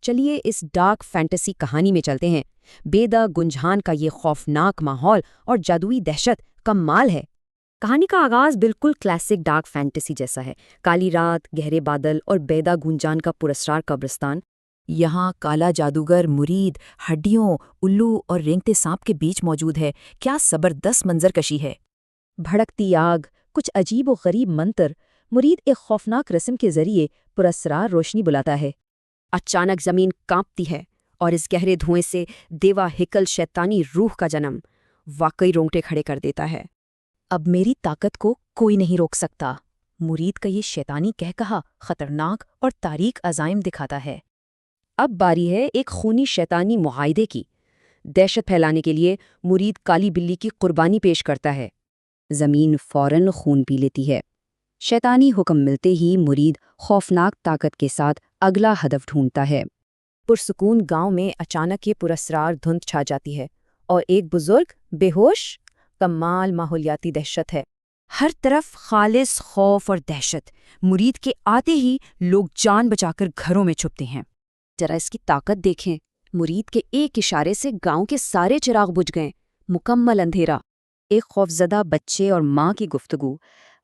چلیے اس dark fantasy کہانی میں چلتے ہیں۔ بیدا گنجھان کا یہ خوفناک ماحول اور جادوئی دہشت کمال ہے۔ کہانی کا آغاز بالکل کلاسک ڈارک فینٹیسی جیسا ہے۔ کالی رات، گہرے بادل اور بیدا گنجان کا پراسرار قبرستان۔ یہاں کالا جادوگر مرید ہڈیوں، الو اور رینگتے سانپ کے بیچ موجود ہے۔ کیا زبردست منظر کشی ہے! بھڑکتی آگ، کچھ عجیب و غریب منتر، مرید ایک خوفناک رسم کے ذریعے پراسرار روشنی بلاتا ہے۔ اچانک زمین کانپتی ہے اور اس گہرے دھوئیں سے دیوا ہکل شیطانی روح کا جنم واقعی رونگٹے کھڑے کر دیتا ہے۔ اب میری طاقت کو کوئی نہیں روک سکتا، مرید کا یہ شیطانی کہا خطرناک اور تاریک عزائم دکھاتا ہے۔ اب باری ہے ایک خونی شیطانی معاہدے کی۔ دہشت پھیلانے کے لیے مرید کالی بلی کی قربانی پیش کرتا ہے۔ زمین فوراً خون پی لیتی ہے۔ شیطانی حکم ملتے ہی مرید خوفناک طاقت کے ساتھ اگلا ہدف ڈھونڈتا ہے۔ پرسکون گاؤں میں اچانک یہ پراسرار دھند چھا جاتی ہے اور ایک بزرگ بے ہوش۔ کمال ماحولیاتی دہشت ہے، ہر طرف خالص خوف اور دہشت۔ مرید کے آتے ہی لوگ جان بچا کر گھروں میں چھپتے ہیں۔ ذرا اس کی طاقت دیکھیں، مرید کے ایک اشارے سے گاؤں کے سارے چراغ بجھ گئے، مکمل اندھیرا۔ ایک خوفزدہ بچے اور ماں کی گفتگو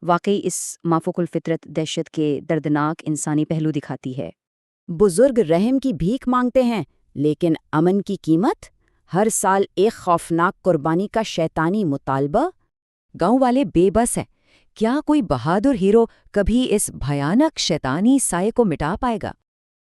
واقعی اس مافوق الفطرت دہشت کے دردناک انسانی پہلو دکھاتی ہے۔ بزرگ رحم کی بھیک مانگتے ہیں، لیکن امن کی قیمت؟ ہر سال ایک خوفناک قربانی کا شیطانی مطالبہ۔ گاؤں والے بے بس ہیں، کیا کوئی بہادر ہیرو کبھی اس بھیانک شیطانی سائے کو مٹا پائے گا؟